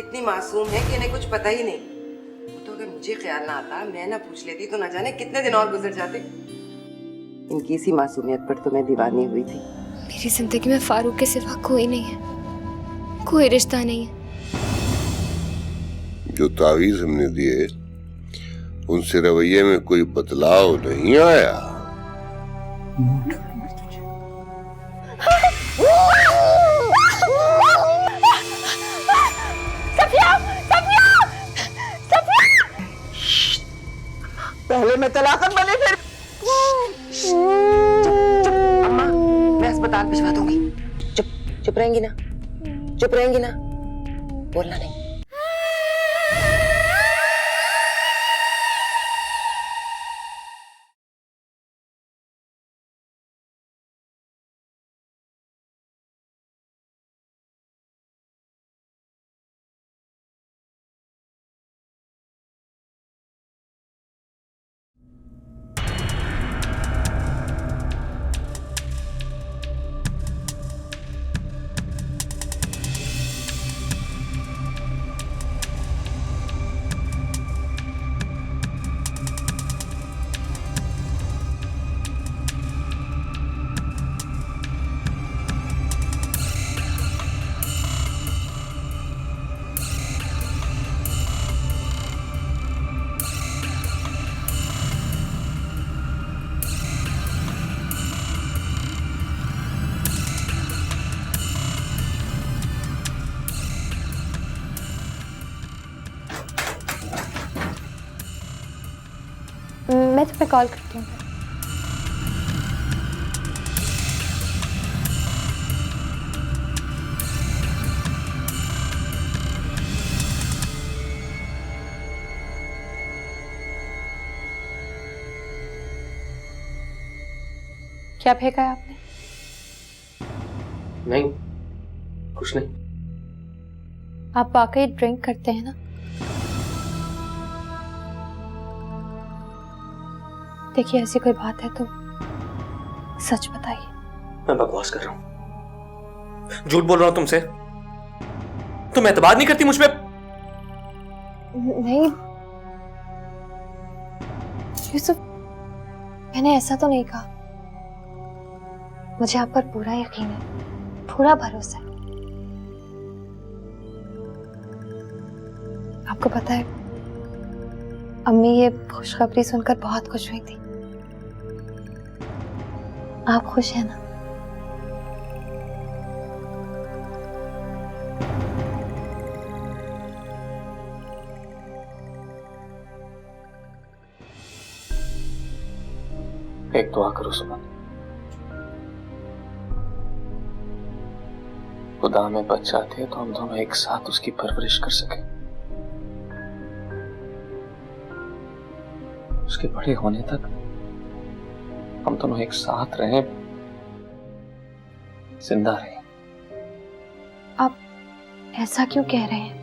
इतनी मासूम है कि इन्हें कुछ पता ही नहीं। वो तो अगर मुझे ख्याल ना आता, मैं ना पूछ लेती तो ना जाने कितने दिन और गुजर जाते। इनकी इसी मासूमियत पर तो मैं दीवानी हुई थी। मेरी जिंदगी में फारूक के सिवा कोई नहीं है, कोई रिश्ता नहीं है। जो तावीज हमने दिए उनसे रवैये में कोई बदलाव नहीं आया। पहले मैं तलाकन बने फिर अम्मा, मैं अस्पताल भिजवा दूंगी। चुप रहेंगी ना? चुप रहेंगी ना? बोलना नहीं। मैं तुम्हें कॉल करती हूँ। क्या फेंका है आपने? नहीं, कुछ नहीं। आप वाकई ड्रिंक करते हैं ना? देखिए, ऐसी कोई बात है तो सच बताइए। मैं बकवास कर रहा हूं, झूठ बोल रहा हूं तुमसे। तुम एतबार नहीं करती मुझ पे? नहीं यूसुफ, मैंने ऐसा तो नहीं कहा। मुझे आप पर पूरा यकीन है, पूरा भरोसा है। आपको पता है, अम्मी ये खुशखबरी सुनकर बहुत खुश हुई थी। आप खुश हैं ना? एक दुआ करो सुमन, खुदा में बच्चा थे तो हम दोनों एक साथ उसकी परवरिश कर सके, उसके बड़े होने तक हम दोनों एक साथ रहें, जिंदा रहें। आप ऐसा क्यों कह रहे हैं?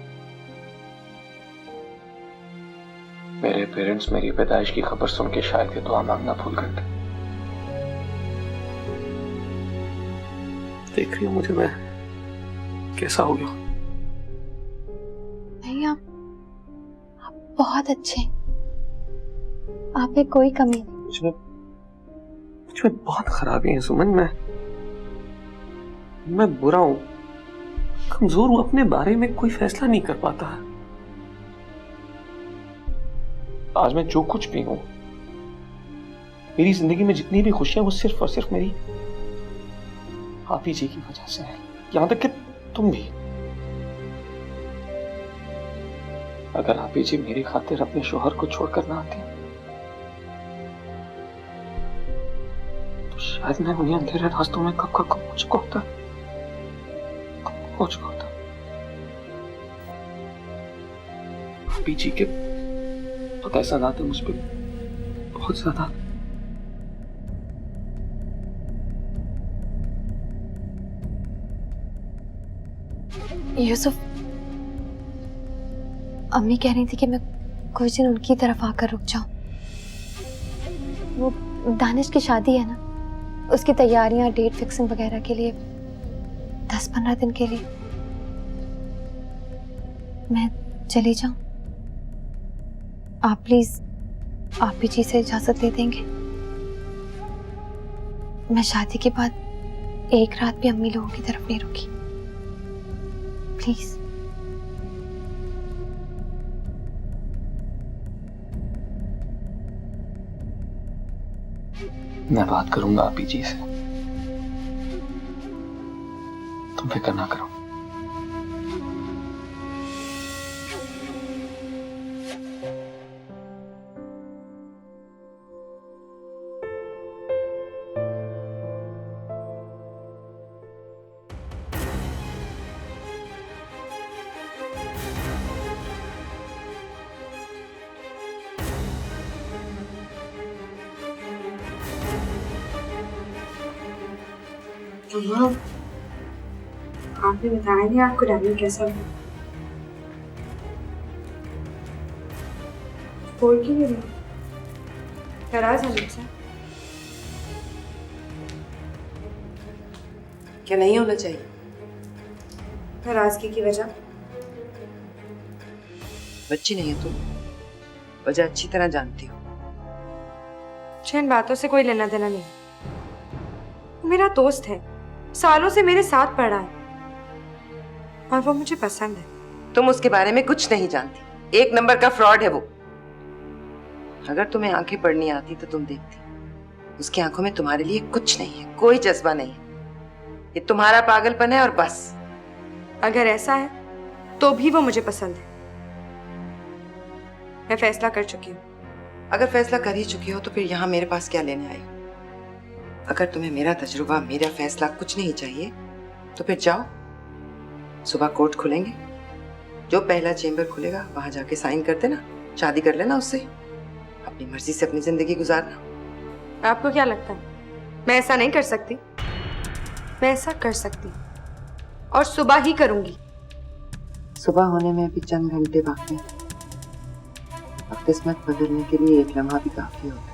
मेरे पेरेंट्स मेरी पैदाइश की खबर सुन के शायद ये दुआ मांगना भूल गए थे। देख रही हो मुझे, मैं कैसा हो गया? नहीं, आप बहुत अच्छे हैं। आप में कोई कमी नहीं। मुझमें बहुत खराबी है सुमन। मैं बुरा हूं, कमजोर हूं, अपने बारे में कोई फैसला नहीं कर पाता। आज मैं जो कुछ भी हूं, मेरी जिंदगी में जितनी भी खुशियां, वो सिर्फ और सिर्फ मेरी आपी जी की वजह से है। यहां तक कि तुम भी। अगर आपी जी मेरी खातिर अपने शोहर को छोड़कर ना आती तो शायद मैं उन्हीं अंधेरे रास्तों में कब पहुंच चुका होता। आपी जी के तो ऐसा ना था मुझ पर, बहुत ज्यादा। यूसुफ, अम्मी कह रही थी कि मैं कुछ दिन उनकी तरफ आकर रुक जाऊं। वो दानिश की शादी है ना, उसकी तैयारियां, डेट फिक्सिंग वगैरह के लिए 10-15 दिन के लिए मैं चली जाऊं? आप प्लीज आप ही जी से इजाजत दे देंगे? मैं शादी के बाद एक रात भी अम्मी लोगों की तरफ नहीं रुकी, प्लीज। मैं बात करूंगा आप ही जी से, तुम फिक्र ना करो। हाँ, आपने बताया नहीं आपको डैडी कैसा लगा? बोल क्यों नहीं रही? नाराज है मुझसे? क्या नहीं होना चाहिए? नाराजगी की वजह? बच्ची नहीं है तुम, वजह अच्छी तरह जानती हो। मुझे इन बातों से कोई लेना देना नहीं। वो मेरा दोस्त है, सालों से मेरे साथ पढ़ा है और वो मुझे पसंद है। तुम उसके बारे में कुछ नहीं जानती, एक नंबर का फ्रॉड है वो। अगर तुम्हें आंखें पढ़नी आती तो तुम देखती, उसकी आंखों में तुम्हारे लिए कुछ नहीं है, कोई जज्बा नहीं है। ये तुम्हारा पागलपन है और बस। अगर ऐसा है तो भी वो मुझे पसंद है। मैं फैसला कर चुकी हूँ। अगर फैसला कर ही चुकी हो तो फिर यहाँ मेरे पास क्या लेने आई? अगर तुम्हें मेरा तजुर्बा, मेरा फैसला कुछ नहीं चाहिए तो फिर जाओ, सुबह कोर्ट खुलेंगे, जो पहला चेंबर खुलेगा वहां जाके साइन कर देना, शादी कर लेना उससे, अपनी मर्जी से अपनी जिंदगी गुजारना। आपको क्या लगता है मैं ऐसा नहीं कर सकती? मैं ऐसा कर सकती और सुबह ही करूंगी। सुबह होने में अभी चंद घंटे बाकी हैं। अब किस्मत बदलने के लिए एक लम्हा भी काफी होता है।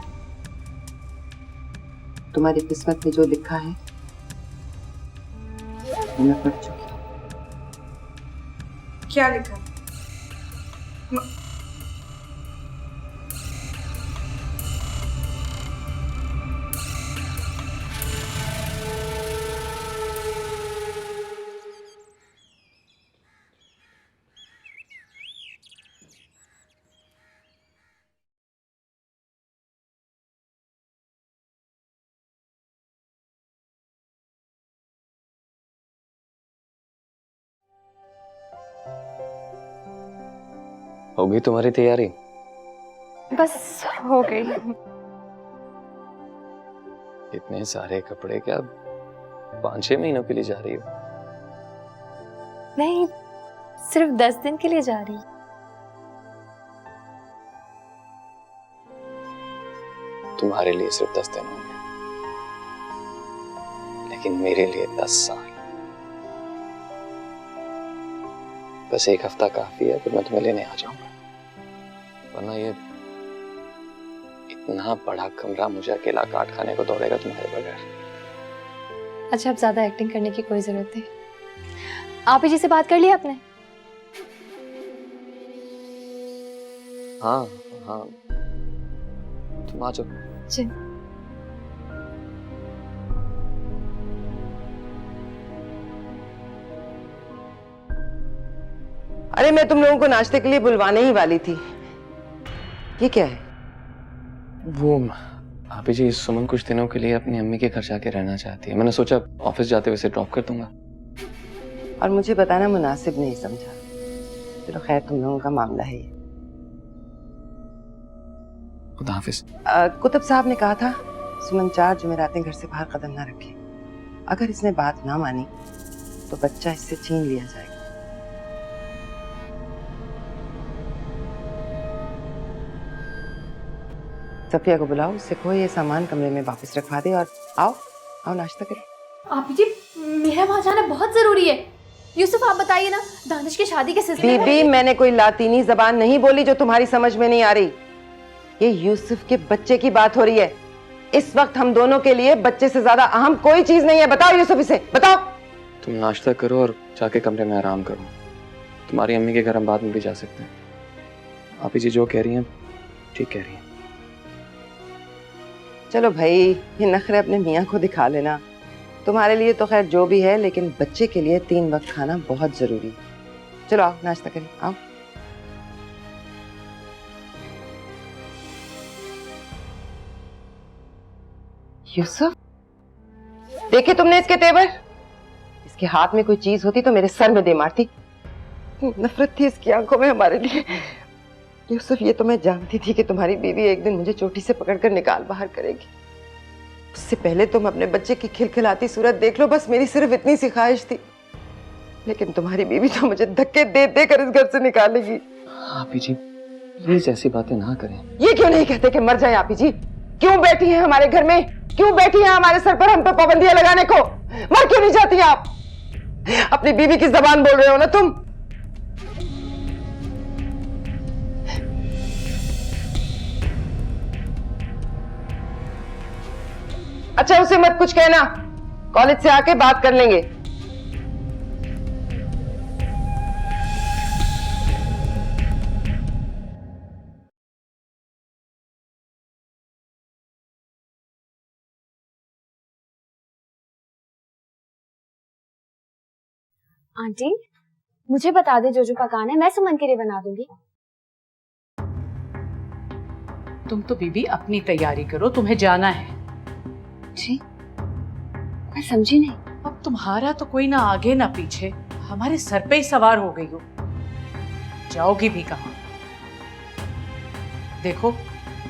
तुम्हारी किस्मत में जो लिखा है वो मैं पढ़ चुकी हूँ। क्या लिखा? हो गई तुम्हारी तैयारी? बस हो गई। इतने सारे कपड़े, क्या 5-6 महीनों के लिए जा रही हो? नहीं, सिर्फ 10 दिन के लिए जा रही। तुम्हारे लिए सिर्फ 10 दिन होंगे, लेकिन मेरे लिए 10 साल। बस एक हफ्ता काफी है, फिर मैं तुम्हें लेने आ जाऊंगा। वरना ये इतना बड़ा कमरा मुझे अकेला काट खाने को दौड़ेगा तुम्हारे बगैर। अच्छा, अब ज्यादा एक्टिंग करने की कोई जरूरत नहीं। आप ही जी से बात कर लिया आपने? हाँ हाँ, तुम आ जाओ। जी। अरे मैं तुम लोगों को नाश्ते के लिए बुलवाने ही वाली थी। ये क्या है? वो भाभी जी, सुमन कुछ दिनों के लिए अपनी अम्मी के घर जाके रहना चाहती है। मैंने सोचा ऑफिस जाते हुए ड्रॉप कर दूंगा। और मुझे बताना मुनासिब नहीं समझा। चलो खैर, तुम लोगों का मामला है ये। खुदा हाफिज। कुतुब साहब ने कहा था सुमन 4 जुमेरातें घर से बाहर कदम ना रखे। अगर इसने बात ना मानी तो बच्चा इससे छीन लिया जाएगा। सफिया को बुलाओ, उससे कहो ये सामान कमरे में वापस रखवा दे और आओ आओ नाश्ता करें। आप जी, मेरा वहां जाना बहुत जरूरी है। यूसुफ, आप बताइए ना, दानिश की शादी के सिलसिले में। बीबी, मैंने कोई लातीनी जबान नहीं बोली जो तुम्हारी समझ में नहीं आ रही। ये यूसुफ के बच्चे की बात हो रही है। इस वक्त हम दोनों के लिए बच्चे से ज्यादा अहम कोई चीज नहीं है। बताओ यूसुफ, इसे बताओ। तुम नाश्ता करो और जाके कमरे में आराम करो। तुम्हारी अम्मी के घर हम बाद में भी जा सकते हैं। आप ही जी जो कह रही हैं ठीक कह रही हैं। चलो भाई, ये नखरे अपने मियाँ को दिखा लेना। तुम्हारे लिए तो खैर जो भी है, लेकिन बच्चे के लिए 3 वक्त खाना बहुत जरूरी है। चलो आओ नाश्ता करें, आओ। यूसुफ, देखे तुमने इसके तेवर? इसके हाथ में कोई चीज होती तो मेरे सर में दे मारती। नफरत थी इसकी आंखों में हमारे लिए। यूसुफ, ये तो मैं जानती थी कि तुम्हारी बीवी एक दिन मुझे चोटी से पकड़कर निकाल बाहर करेगी। उससे पहले तुम अपने बच्चे की खिलखिलाती सूरत देख लो, बस मेरी सिर्फ इतनी सी ख्वाहिश थी। लेकिन तुम्हारी बीवी तो मुझे धक्के दे दे कर इस घर से निकालेगी। आप ही जी प्लीज ऐसी बातें ना करें। ये क्यों नहीं कहते कि मर जाए आप ही जी? क्यों बैठी हैं हमारे घर में? क्यों बैठी हैं हमारे सर पर हम पे पाबंदियां लगाने को? मर क्यों नहीं जाती आप? अपनी बीवी की जबान बोल रहे हो ना तुम? अच्छा, उसे मत कुछ कहना, कॉलेज से आके बात कर लेंगे। आंटी, मुझे बता दे जो जो पकाना है, मैं सुमन के लिए बना दूंगी। तुम तो बीबी अपनी तैयारी करो, तुम्हें जाना है। जी, मैं समझी नहीं। अब तुम्हारा तो कोई ना आगे ना पीछे, हमारे सर पे ही सवार हो गई हो। जाओगी भी कहाँ? देखो,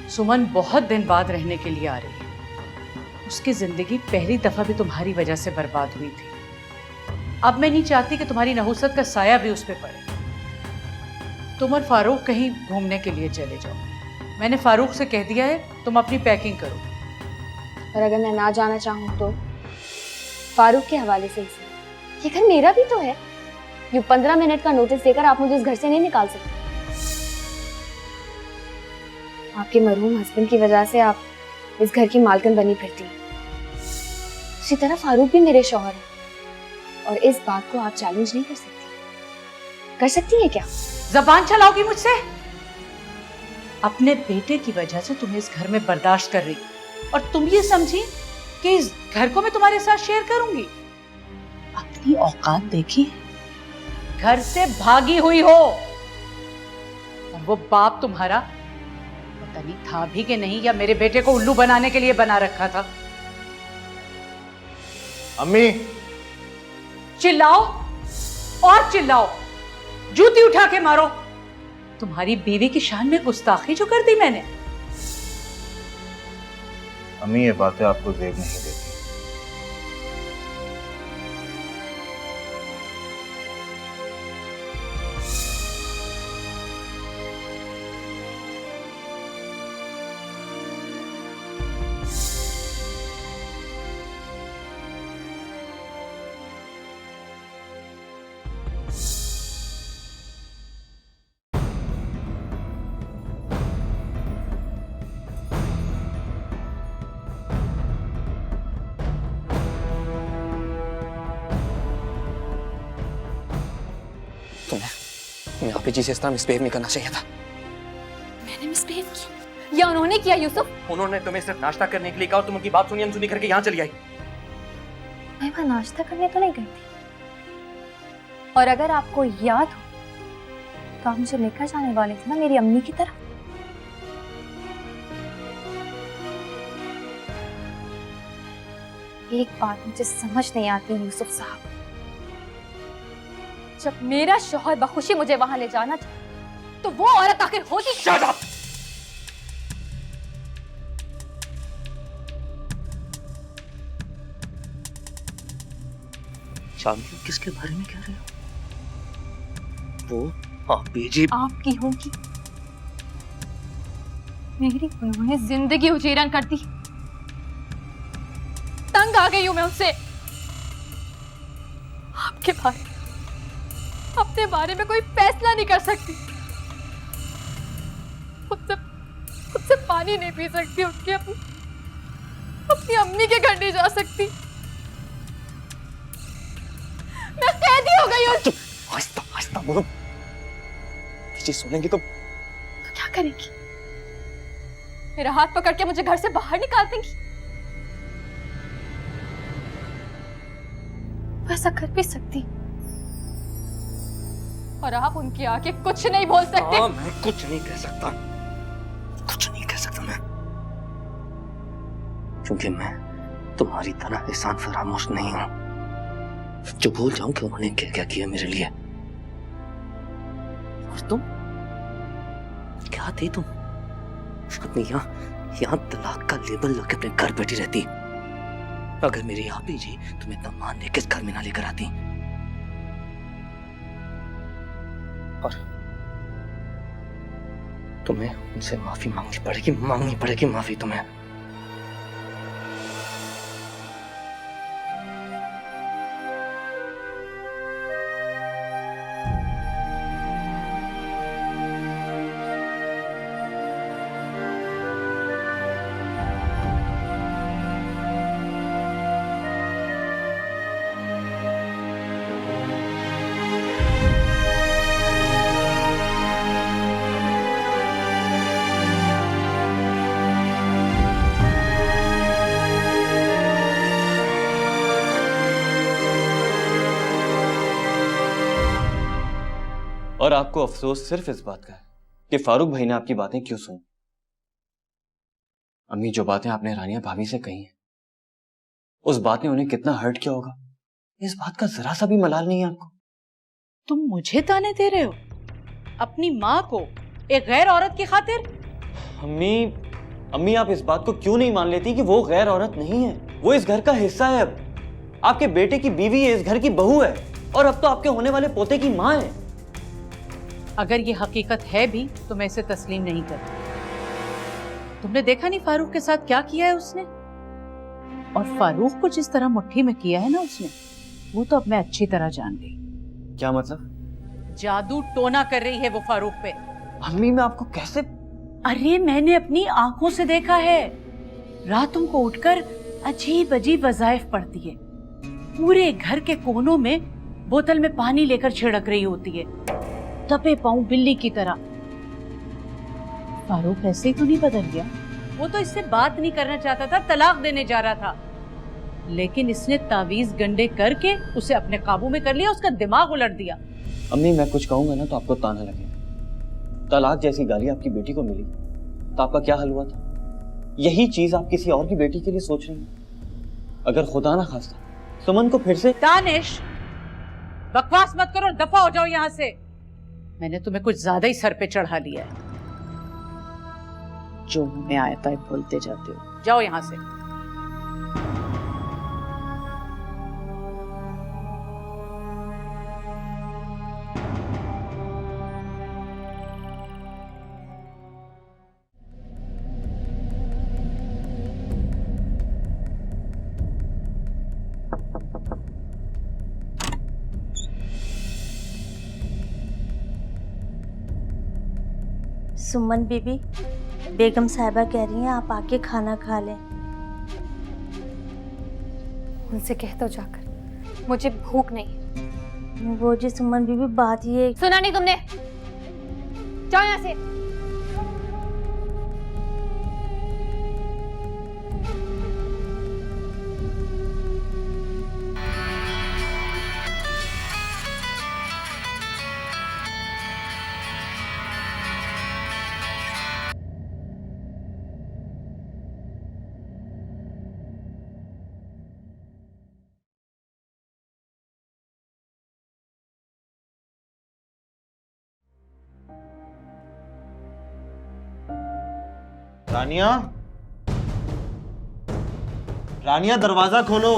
सुमन बहुत दिन बाद रहने के लिए आ रही है। उसकी जिंदगी पहली दफा भी तुम्हारी वजह से बर्बाद हुई थी। अब मैं नहीं चाहती कि तुम्हारी नहुसत का साया भी उस पर पड़े। तुम और फारूक कहीं घूमने के लिए चले जाओ। मैंने फारूक से कह दिया है, तुम अपनी पैकिंग करो। और अगर मैं ना जाना चाहूँ तो? फारूक के हवाले से ही सही। ये घर मेरा भी तो है। यूं 15 मिनट का नोटिस देकर आप मुझे इस घर से नहीं निकाल सकते। आपके मरहूम हस्बैंड की वजह से आप इस घर की मालकिन बनी फिरती हैं। उसी तरह फारूक भी मेरे शौहर हैं और इस बात को आप चैलेंज नहीं कर सकती। कर सकती है क्या? जबान चलाओगी मुझसे? अपने बेटे की वजह से तुम्हें इस घर में बर्दाश्त कर रही, और तुम ये समझी कि इस घर को मैं तुम्हारे साथ शेयर करूंगी? अपनी औकात देखी, घर से भागी हुई हो। और वो बाप तुम्हारा पता नहीं था भी कि नहीं, या मेरे बेटे को उल्लू बनाने के लिए बना रखा था। अम्मी, चिल्लाओ और चिल्लाओ, जूती उठा के मारो। तुम्हारी बीवी की शान में गुस्ताखी जो कर दी मैंने। अम्मी, ये बातें आपको जेब नहीं देती। तुम्हें आप ही जी से इस तरह मिसबिहेव नहीं करना चाहिए था। मैंने मिसबिहेव किया या उन्होंने किया? यूसुफ, उन्होंने तुम्हें सिर्फ नाश्ता करने के लिए कहा और तुम उनकी बात सुनी अनसुनी करके यहाँ चली आई। मैं वहां नाश्ता करने तो नहीं गई थी। और अगर आपको याद हो तो आप मुझे लेकर जाने वाले थे ना, मेरी अम्मी की तरह। एक बात मुझे समझ नहीं आती यूसुफ साहब, जब मेरा शौहर बखुशी मुझे वहां ले जाना चाहे तो वो औरत आखिर होती Shut up! शामिल किसके बारे में कह रहे हो? वो आप जी आपकी होगी। मेरी उन्होंने जिंदगी उजीरन कर दी। तंग आ गई हूं मैं उनसे। आपके बारे में, अपने बारे में कोई फैसला नहीं कर सकती। खुद से पानी नहीं पी सकती, उनके अपनी अम्मी के घर नहीं जा सकती। मैं कैदी हो गई हूं। आहिस्ता आहिस्ता बोलो, चीज सुनेंगी तो क्या करेंगी? मेरा हाथ पकड़ के मुझे घर से बाहर निकाल देंगी? ऐसा कर भी सकती, और आप उनके आगे कुछ नहीं बोल सकते। हाँ, मैं कुछ नहीं कह सकता, कुछ नहीं कह सकता मैं, क्योंकि मैं तुम्हारी तरह एहसान फरामोश नहीं हूं जो भूल जाऊं कि उन्होंने क्या क्या किया मेरे लिए। और तुम क्या थी? तुम अपनी यहाँ तलाक का लेबल लग के अपने घर बैठी रहती। अगर मेरी आप ही जी तुम्हें इतना मान दे किस घर में ना लेकर आती। और तुम्हें उनसे माफी मांगनी पड़ेगी माफी तुम्हें। और आपको अफसोस सिर्फ इस बात का है कि फारूक भाई ने आपकी बातें क्यों सुनी। अम्मी, जो बातें आपने रानिया भाभी से कही हैं, उस बात ने उन्हें कितना हर्ट किया होगा, इस बात का जरा सा भी मलाल नहीं है आपको। तुम मुझे ताने दे रहे हो अपनी माँ को एक गैर औरत की खातिर? अम्मी आप इस बात को क्यों नहीं मान लेती कि वो गैर औरत नहीं है, वो इस घर का हिस्सा है। अब आपके बेटे की बीवी है, इस घर की बहू है, और अब तो आपके होने वाले पोते की माँ है। अगर ये हकीकत है भी तो मैं इसे तस्लीम नहीं करती। तुमने देखा नहीं फारूक के साथ क्या किया है उसने? और फारूक को जिस तरह मुट्ठी में किया है ना उसने, वो तो अब मैं अच्छी तरह जान गई। क्या मतलब? जादू टोना कर रही है वो फारूक पे। अम्मी, मैं आपको कैसे? अरे मैंने अपनी आंखों से देखा है, रातों को उठकर अजीब अजीब वज़ाइफ पढ़ती है, पूरे घर के कोनों में बोतल में पानी लेकर छिड़क रही होती है, दबे पांव बिल्ली की तरह। फारूक ऐसे ही तो नहीं बदल गया? वो तो इससे बात नहीं करना चाहता था, तलाक देने जा रहा था, लेकिन इसने तावीज गंडे करके उसे अपने काबू में कर लिया, उसका दिमाग उलट दिया। अम्मी, मैं कुछ कहूंगा ना तो आपको ताना लगेगा। तलाक जैसी गाली आपकी बेटी को मिली तो आपका क्या हल हुआ था? यही चीज आप किसी और की बेटी के लिए सोच रही हैं। अगर खुदा ना खास्ता सुमन को फिर से। दानिश, बकवास मत करो, दफा हो जाओ यहाँ से। मैंने तुम्हें कुछ ज्यादा ही सर पे चढ़ा लिया है। जो मुंह में आया था बोलते जाते हो, जाओ यहाँ से। सुमन बीबी, बेगम साहिबा कह रही हैं आप आके खाना खा लें। उनसे कह दो जाकर, मुझे भूख नहीं। वो जी सुमन बीबी, बात ये। सुना नहीं तुमने? जाओ यहाँ से। रानिया, रानिया दरवाजा खोलो।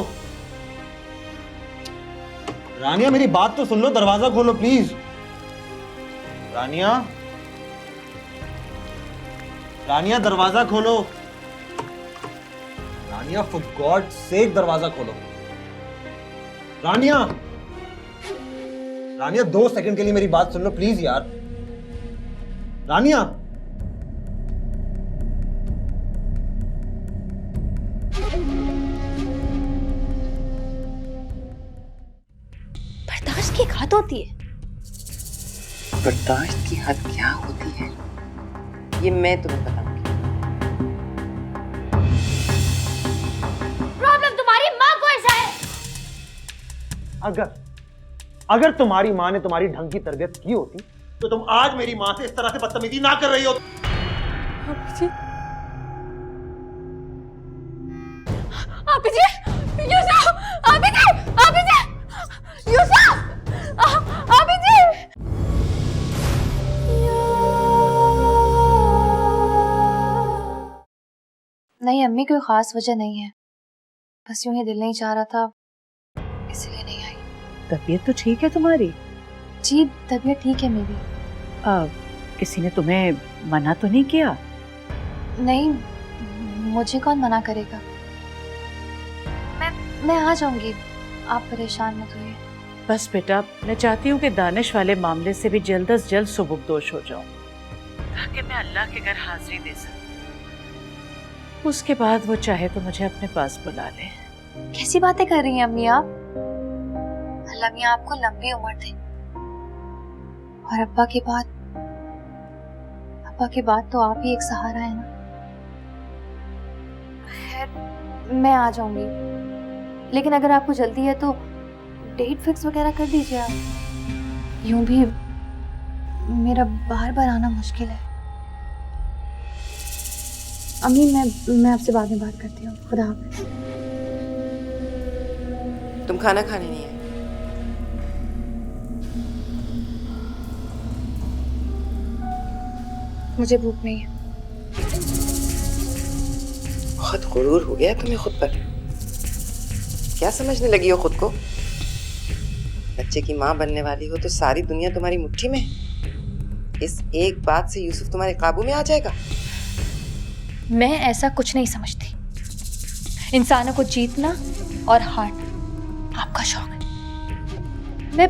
रानिया मेरी बात तो सुन लो, दरवाजा खोलो प्लीज। रानिया, रानिया दरवाजा खोलो। रानिया फॉर गॉड सेक दरवाजा खोलो। रानिया, रानिया 2 सेकंड के लिए मेरी बात सुन लो प्लीज यार। रानिया, बर्दाश्त की घात होती है। बर्दाश्त की हद क्या होती है ये मैं तुम्हें बताऊंगी। प्रॉब्लम तुम्हारी माँ को ऐसा है। अगर तुम्हारी माँ ने तुम्हारी ढंग की तरबियत की होती तो तुम आज मेरी माँ से इस तरह से बदतमीजी ना कर रही हो। आपी जी, यूसुफ, आपी जी, यूसुफ, आपी जी। नहीं अम्मी, कोई खास वजह नहीं है, बस यूं ही दिल नहीं चाह रहा था इसलिए नहीं आई। तबीयत तो ठीक है तुम्हारी? जी तबीयत ठीक है मेरी। किसी ने तुम्हें मना तो नहीं किया? नहीं, मुझे कौन मना करेगा। मैं आ जाऊंगी, आप परेशान मत होइए। बस बेटा, मैं चाहती हूँ कि दानिश वाले मामले से भी जल्द अज जल्द सुबुकदोश हो जाऊं, ताकि मैं अल्लाह के घर हाजिरी दे सकूं। उसके बाद वो चाहे तो मुझे अपने पास बुला ले। कैसी बातें कर रही हैं अम्मी आप? अल्लाह मियां आपको लंबी उम्र दे। और अब्बा के बाद तो आप ही एक सहारा है ना। खैर मैं आ जाऊंगी, लेकिन अगर आपको जल्दी है तो डेट फिक्स वगैरह कर दीजिए आप। यूं भी मेरा बार बार आना मुश्किल है। अम्मी मैं आपसे बाद में बात करती हूँ। खुदा हाफिज़। तुम खाना खाने नहीं आए? मुझे भूख नहीं है। बहुत गुरूर हो गया तुम्हें खुद पर। क्या समझने लगी हो खुद को? बच्चे की माँ बनने वाली हो तो सारी दुनिया तुम्हारी मुट्ठी में है। इस एक बात से यूसुफ तुम्हारे काबू में आ जाएगा। मैं ऐसा कुछ नहीं समझती। इंसानों को जीतना और हारना आपका शौक है। मैं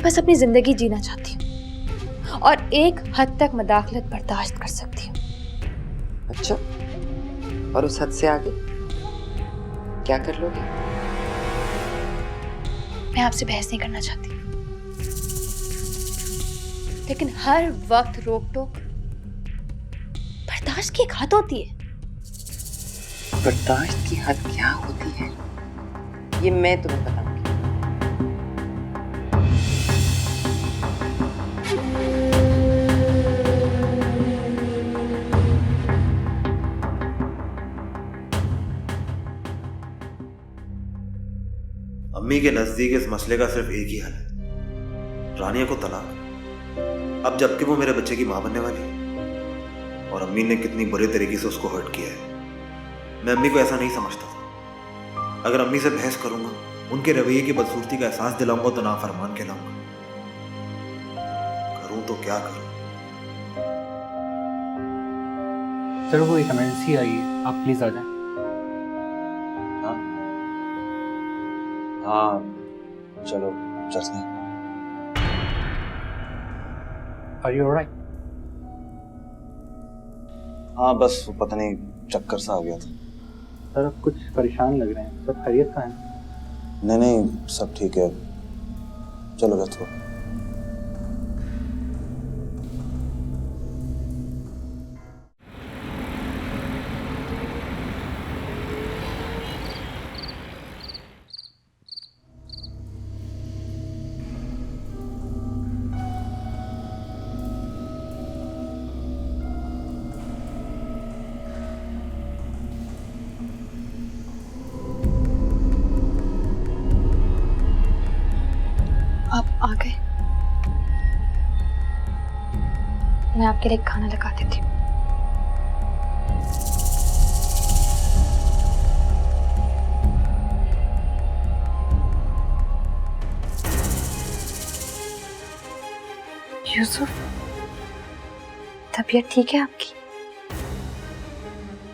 बस अपनी जिंदगी जीना चाहती हूँ और एक हद तक मदाखलत बर्दाश्त कर सकती हूँ। अच्छा, और उस हद से आगे क्या कर लोगे? मैं आपसे बहस नहीं करना चाहती, लेकिन हर वक्त रोक टोक बर्दाश्त की एक हद होती है। बर्दाश्त की हद क्या होती है ये मैं तुम्हें बताऊंगी। अम्मी के नजदीक इस मसले का सिर्फ एक ही हल है, रानिया को तलाक। अब जबकि वो मेरे बच्चे की मां बनने वाली है और अम्मी ने कितनी बुरे तरीके से उसको हर्ट किया है, मैं अम्मी को ऐसा नहीं समझता था। अगर अम्मी से बहस करूंगा, उनके रवैये की बदसूरती का एहसास दिलाऊंगा तो नाफरमान कहलाऊंगा। करूं तो क्या करूं? सर वो एक इमरजेंसी आई है, आप प्लीज आ जाएं। हाँ चलो चलते हैं। Are you alright? हाँ बस वो पता नहीं चक्कर सा आ गया था। सर आप कुछ परेशान लग रहे हैं, सब खैरियत का है? नहीं सब ठीक है, चलो लेट्स गो। आप आ गए, मैं आपके लिए खाना लगा देती हूँ। यूसुफ, तबीयत ठीक है आपकी?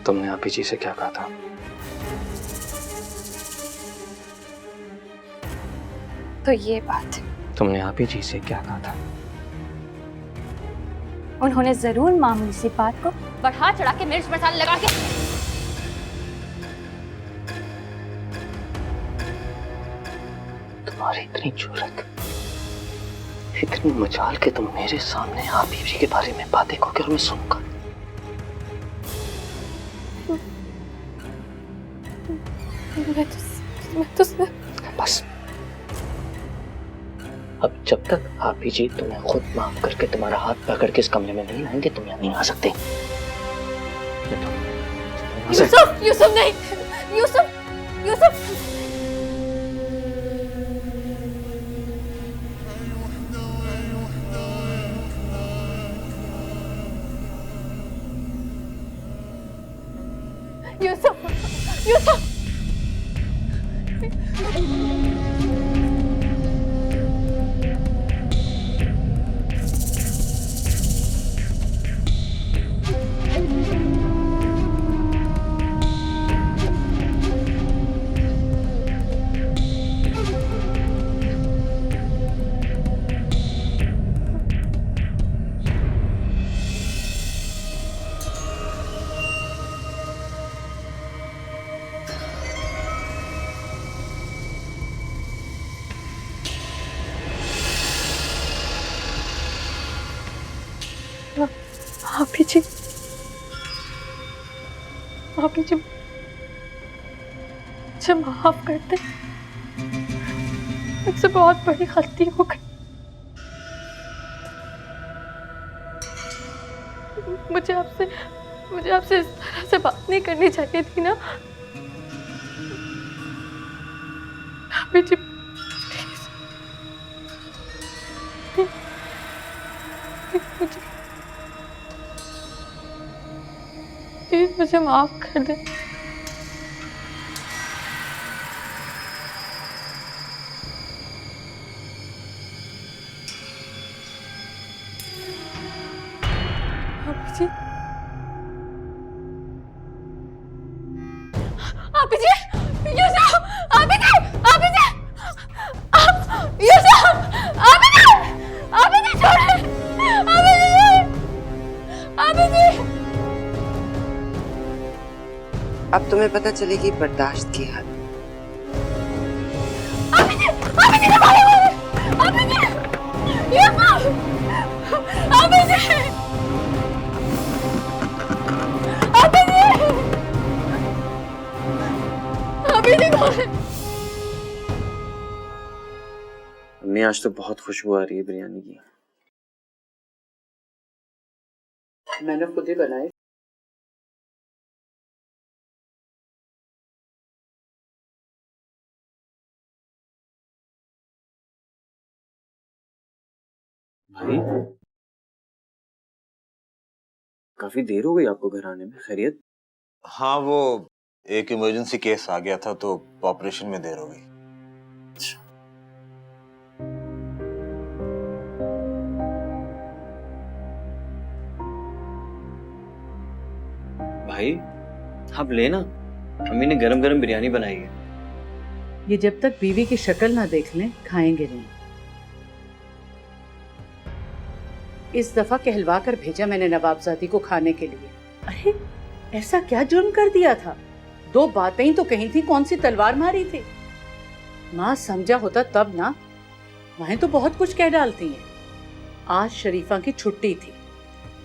तुमने आपी जी से क्या कहा था? तो ये बात है। तुमने आपी जी से क्या कहा था? उन्होंने जरूर मामूली सी बात को बढ़ा चढ़ा के मिर्च मसाला लगा के तुम्हारी इतनी जुर्रत, इतनी मजाल के तुम मेरे सामने आप बीवी के बारे में बातें करोगे और मैं सुनूंगा। बस अब जब तक आप जी तुम्हें खुद माफ करके तुम्हारा हाथ पकड़ के इस कमरे में नहीं लाएंगे तुम यहाँ नहीं आ सकते। यूसुफ, यूसुफ नहीं, यूसुफ, यूसुफ। यूसुफ, यूसुफ। भाभी जी, भाभी जी, मुझे माफ कर दे, मुझसे बहुत बड़ी गलती हो गई। मुझे आपसे इस तरह से बात नहीं करनी चाहिए थी ना भाभी जी। प्लीज मुझे माफ कर दे। आप जी, यूसुफ, आप जी, यूसुफ, आप जी छोड़े, आप जी। अब तुम्हें पता चलेगी बर्दाश्त की हद। अम्मी आज तो बहुत खुशबू आ रही है बिरयानी की। मैंने खुद ही बनाई। भाई काफी देर हो गई आपको घर आने में, खैरियत? हाँ, वो एक इमरजेंसी केस आ गया था तो ऑपरेशन में देर हो गई। भाई आप लेना, अम्मी ने गरम गरम बिरयानी बनाई है। ये जब तक बीवी की शक्ल ना देख लें खाएंगे नहीं। इस दफा कहलवा कर भेजा मैंने नवाबजादी को खाने के लिए। अरे ऐसा क्या जुर्म कर दिया था? 2 बातें ही तो कही थी, कौन सी तलवार मारी थी? माँ समझा होता तब ना, वहीं तो बहुत कुछ कह डालती हैं। आज शरीफा की छुट्टी थी,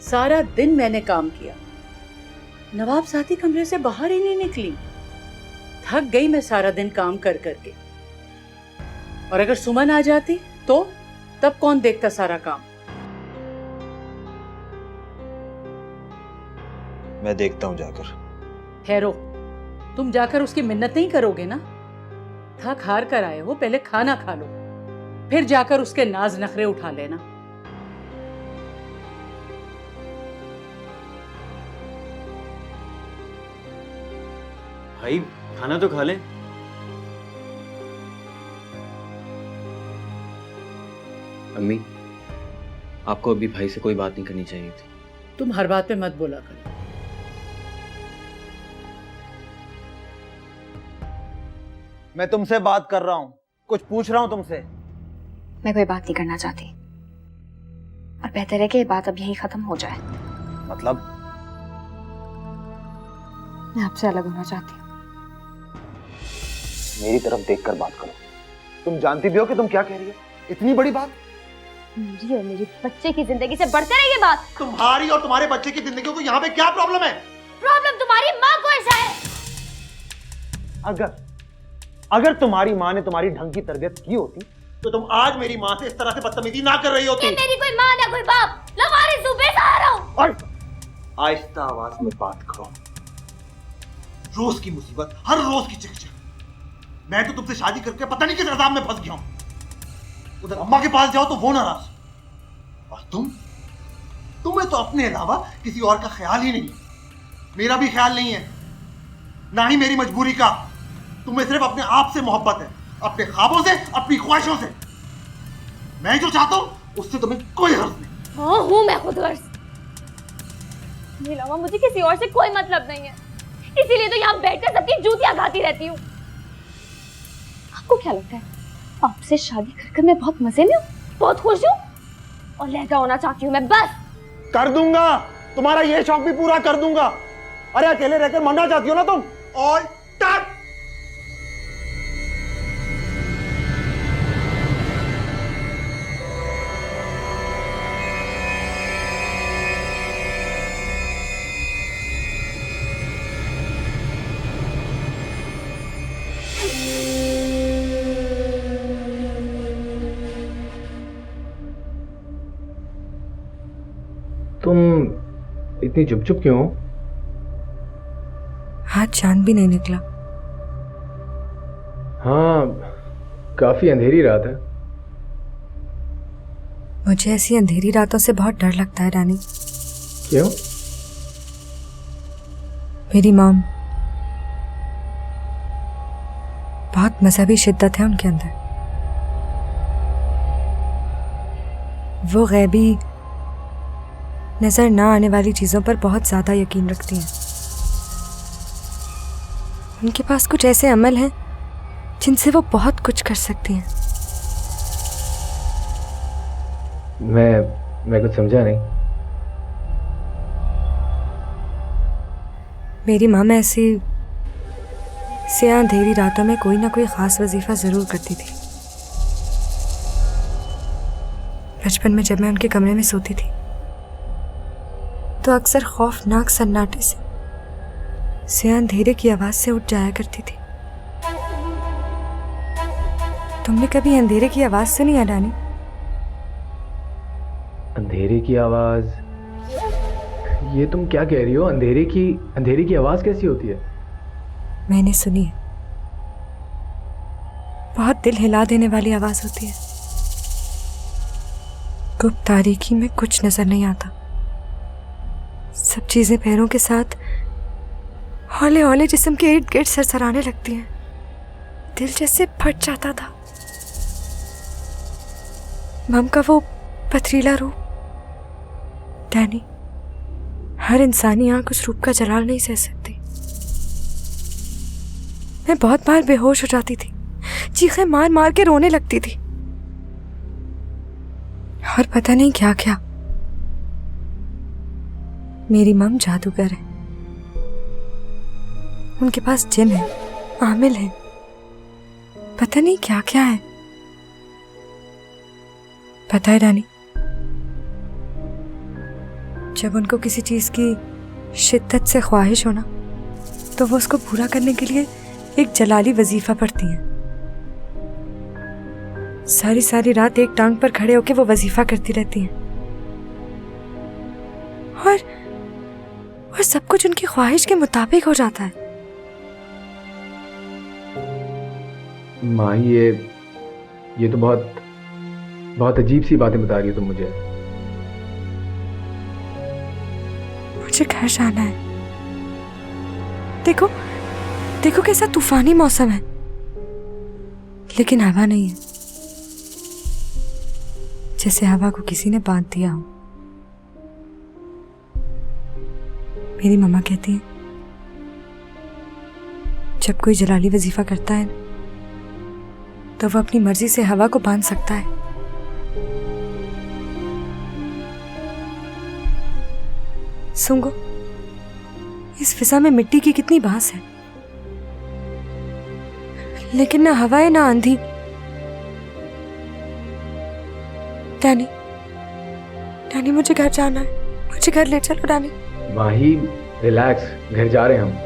सारा दिन मैंने काम किया, नवाबजादी कमरे से बाहर ही नहीं निकली। थक गई मैं सारा दिन काम कर करके। और अगर सुमन आ जाती तो तब कौन देखता सारा काम? मैं देखता हूँ जाकर। ठहरो, तुम जाकर उसकी मिन्नत नहीं करोगे ना? थक हार कर आए हो, पहले खाना खा लो, फिर जाकर उसके नाज नखरे उठा लेना। भाई खाना तो खा ले। अम्मी आपको अभी भाई से कोई बात नहीं करनी चाहिए थी। तुम हर बात पे मत बोला करो। मैं तुमसे बात कर रहा हूँ, कुछ पूछ रहा हूँ तुमसे। मैं कोई बात नहीं करना चाहती और बेहतर है कि ये बात अब यहीं खत्म हो जाए। मतलब? मैं आपसे अलग होना चाहती हूँ। मेरी तरफ देखकर बात करो। तुम जानती भी हो कि तुम क्या कह रही हो? इतनी बड़ी बात। मेरी और मेरे बच्चे की जिंदगी से बढ़ते रहिए बात। तुम्हारी और तुम्हारे बच्चे की जिंदगी को यहाँ पे क्या प्रॉब्लम है? प्रॉब्लम तुम्हारी माँ को ऐसा है। अगर तुम्हारी माँ ने तुम्हारी ढंग की तरबियत की होती तो तुम आज मेरी माँ से इस तरह से बदतमीजी ना कर रही होती। मेरी कोई माँ ना कोई बाप, लवारिस हूं, बेसहारा हूं। और आहिस्ता आवाज में बात करो। रोज की मुसीबत, हर रोज की चिकचिक। मैं तो तुमसे शादी करके पता नहीं किस अजाब में फंस गया हूं। उधर अम्मा के पास जाओ तो वो नाराज, और तुम्हें तो अपने अलावा किसी और का ख्याल ही नहीं है। मेरा भी ख्याल नहीं है, ना ही मेरी मजबूरी का। तुम्हें सिर्फ अपने आप से मोहब्बत है, अपने ख्वाबों से, अपनी ख्वाहिशों से। मैं जो चाहता हूं उससे तुम्हें कोई हर्ज नहीं। हाँ हूँ मैं खुद गर्ज। इसके अलावा मुझे किसी और से कोई मतलब नहीं है, इसीलिए तो यहाँ बैठकर सबकी जूतियां खाती रहती हूँ। आपको क्या लगता है आपसे शादी कर मैं बहुत मजे में हूँ, बहुत खुश हूँ और लहजा होना चाहती हूँ मैं? बस कर दूंगा, तुम्हारा ये शौक भी पूरा कर दूंगा। अरे अकेले रहकर मरना चाहती हो ना तुम? All time. तुम इतनी चुप चुप क्यों हो? हाथ चांद भी नहीं निकला। हाँ, काफी अंधेरी रात है। मुझे ऐसी अंधेरी रातों से बहुत डर लगता है रानी। क्यों? मेरी मॉम, बहुत मजहबी शिद्दत है उनके अंदर। वो गैबी नजर ना आने वाली चीजों पर बहुत ज्यादा यकीन रखती हैं। उनके पास कुछ ऐसे अमल हैं जिनसे वो बहुत कुछ कर सकती हैं। मैं कुछ समझा नहीं। मेरी माँ ऐसी स्याह अंधेरी रातों में कोई ना कोई खास वजीफा जरूर करती थी। बचपन में जब मैं उनके कमरे में सोती थी तो अक्सर खौफनाक सन्नाटे से स्याह अंधेरे की आवाज से उठ जाया करती थी। तुमने कभी अंधेरे की आवाज सुनी है रानी? अंधेरे की आवाज? ये तुम क्या कह रही हो? अंधेरे की आवाज कैसी होती है? मैंने सुनी है, बहुत दिल हिला देने वाली आवाज होती है। गुप्त तारीकी में कुछ नजर नहीं आता, सब चीजें पैरों के साथ हौले हौले जिस्म के इर्द गिर्द सरसराने लगती हैं। दिल जैसे फट जाता था। मम का वो पथरीला रूप, डैनी, हर इंसानी आंख उस रूप का जलाल नहीं सह सकती। मैं बहुत बार बेहोश हो जाती थी, चीखें मार मार के रोने लगती थी, और पता नहीं क्या क्या। मेरी मम जादूगर है, उनके पास जिन है, आमिल है, पता नहीं क्या क्या है। पता है रानी, जब उनको किसी चीज की शिद्दत से ख्वाहिश हो ना तो वो उसको पूरा करने के लिए एक जलाली वजीफा पढ़ती हैं। सारी सारी रात एक टांग पर खड़े होकर वो वजीफा करती रहती हैं, और सब कुछ उनकी ख्वाहिश के मुताबिक हो जाता है। माँ, ये तो बहुत अजीब सी बातें बता रही हो तुम मुझे। मुझे घर जाना है। देखो देखो कैसा तूफानी मौसम है, लेकिन हवा नहीं है, जैसे हवा को किसी ने बांध दिया हो। मेरी मम्मा कहती है जब कोई जलाली वजीफा करता है तो वो अपनी मर्जी से हवा को बांध सकता है। सुंगो, इस फिजा में मिट्टी की कितनी बांस है, लेकिन ना हवा है ना आंधी। डैनी, रानी मुझे घर जाना है, मुझे घर ले चलो रानी। माही रिलैक्स, घर जा रहे हैं हम।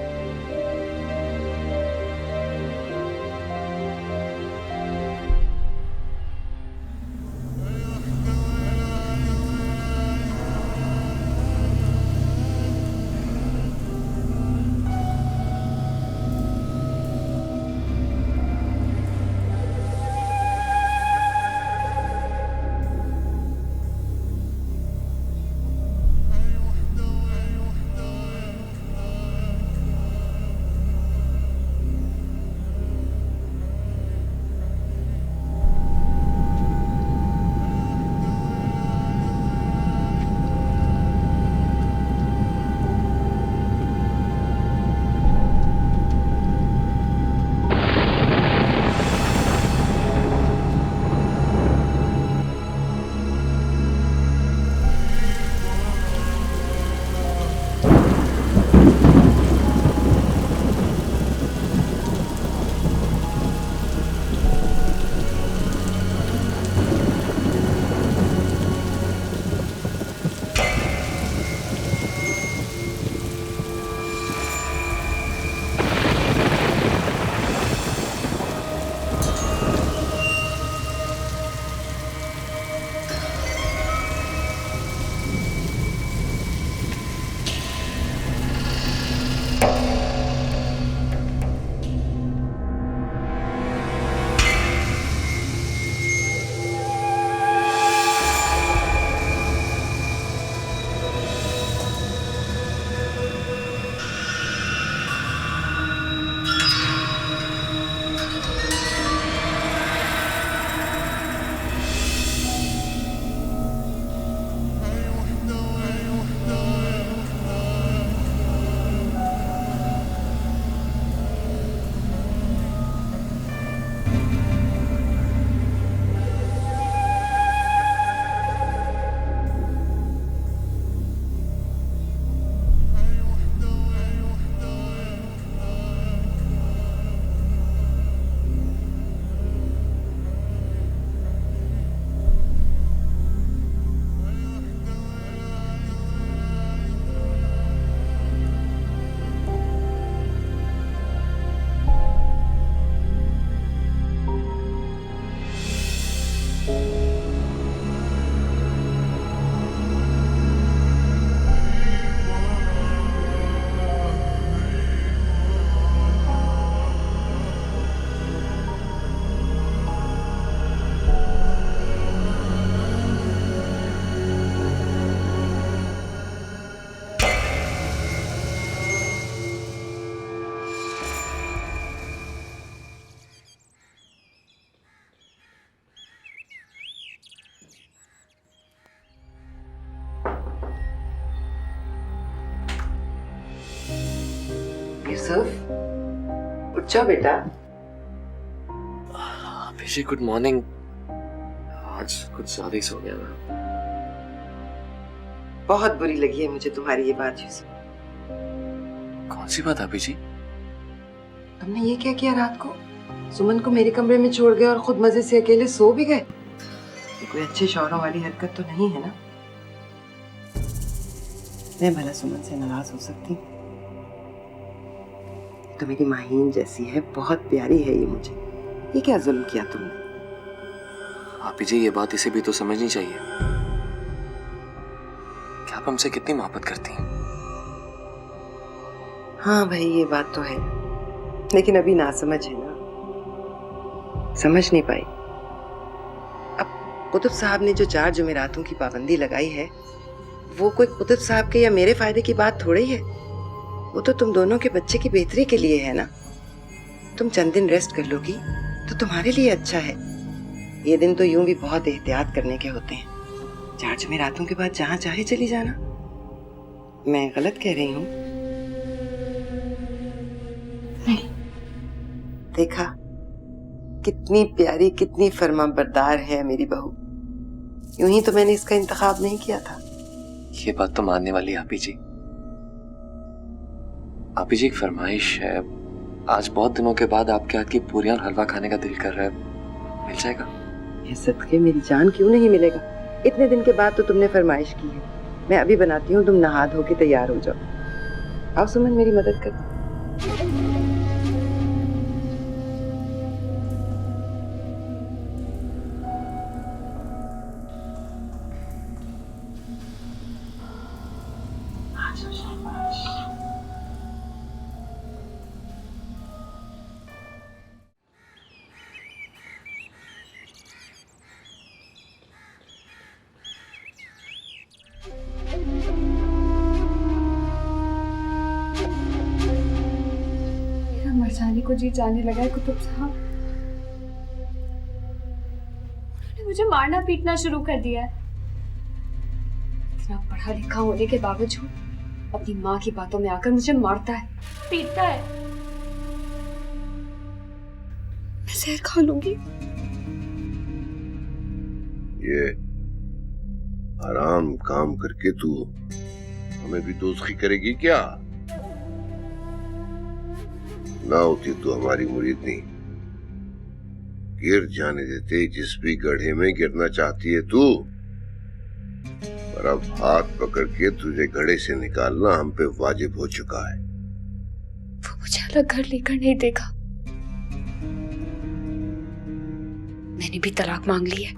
यूसुफ, उठ जाओ बेटा। अभिषेक गुड मॉर्निंग। आज कुछ ज्यादा ही सो गया मैं। बहुत बुरी लगी है मुझे तुम्हारी ये बात यूसुफ। कौन सी बात अभी जी? तुमने ये क्या किया रात को? सुमन को मेरे कमरे में छोड़ गए और खुद मजे से अकेले सो भी गए। ये कोई अच्छे शौहरों वाली हरकत तो नहीं है ना? मैं भला सुमन से नाराज हो सकती? तो मेरी माहीन जैसी है, बहुत प्यारी है ये मुझे। ये क्या जुल्म किया तुमने? आप जी ये बात इसे भी तो समझनी चाहिए कि आप हमसे कितनी मोहब्बत करती हैं। हाँ भाई ये बात तो है, लेकिन अभी ना समझ है ना, समझ नहीं पाई। अब कुतुब साहब ने जो 4 जुमेरातों की पाबंदी लगाई है, वो कोई कुतुब साहब के या मेरे फायदे की बात थोड़ी है। वो तो तुम दोनों के बच्चे की बेहतरी के लिए है ना। तुम चंद दिन रेस्ट कर लोगी तो तुम्हारे लिए अच्छा है। ये दिन तो यूं भी बहुत एहतियात करने के होते हैं। 4 जुमेरातों के बाद जहां चाहे चली जाना। मैं गलत कह रही हूँ? नहीं, देखा कितनी प्यारी, कितनी फरमाबरदार है मेरी बहू। यूं ही तो मैंने इसका इंतखाब नहीं किया था। ये बात तो मानने वाली आपी जी। आपी जी एक फरमाइश है, आज बहुत दिनों के बाद आपके हाथ की पूरियां और हलवा खाने का दिल कर रहा है, मिल जाएगा? ये सदके मेरी जान क्यों नहीं मिलेगा? इतने दिन के बाद तो तुमने फरमाइश की है, मैं अभी बनाती हूँ, तुम नहा धो के तैयार हो जाओ। आओ सुमन, मेरी मदद कर। मर जाने को जी जाने लगा है कुतुब साहब। उन्होंने मुझे मारना पीटना शुरू कर दिया है। इतना पढ़ा लिखा होने के बावजूद अपनी माँ की बातों में आकर मुझे मारता है, पीटता है। मैं जहर खा लूंगी। ये आराम काम करके तू हमें भी दोस्ती करेगी क्या? ना होती तो हमारी मुरीदनी गिर जाने देते जिस भी गड्ढे में गिरना चाहती है तू। पर अब हाथ पकड़ के तुझे गड्ढे से निकालना हम पे वाजिब हो चुका है। वो मुझे अलग घर लेकर नहीं देगा। मैंने भी तलाक मांग ली है।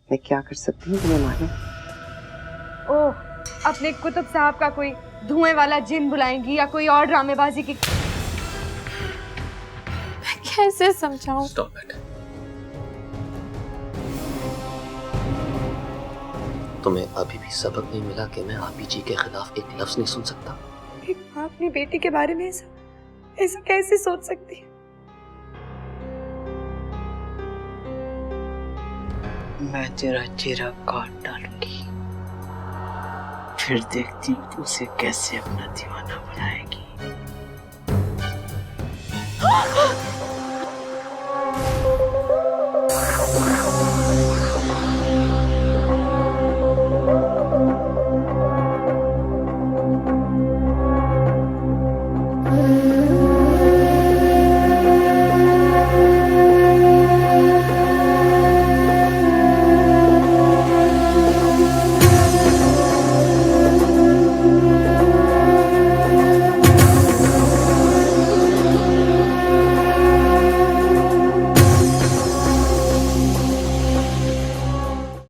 मैं क्या कर सकती हूँ तुम्हें मालूम? ओह, अपने कुतुब साहब का कोई धुएं वाला जिन बुलाएंगी या कोई और ड्रामेबाजी की। मैं कैसे समझाऊं? Stop it. तुम्हें अभी भी सबक नहीं मिला कि मैं आपी जी के खिलाफ एक लफ्ज नहीं सुन सकता? एक माँ अपनी बेटी के बारे में ऐसा कैसे सोच सकती है? मैं तेरा चेहरा काट डालूंगी, फिर देखती हूँ तू उसे कैसे अपना दीवाना बनाएगी।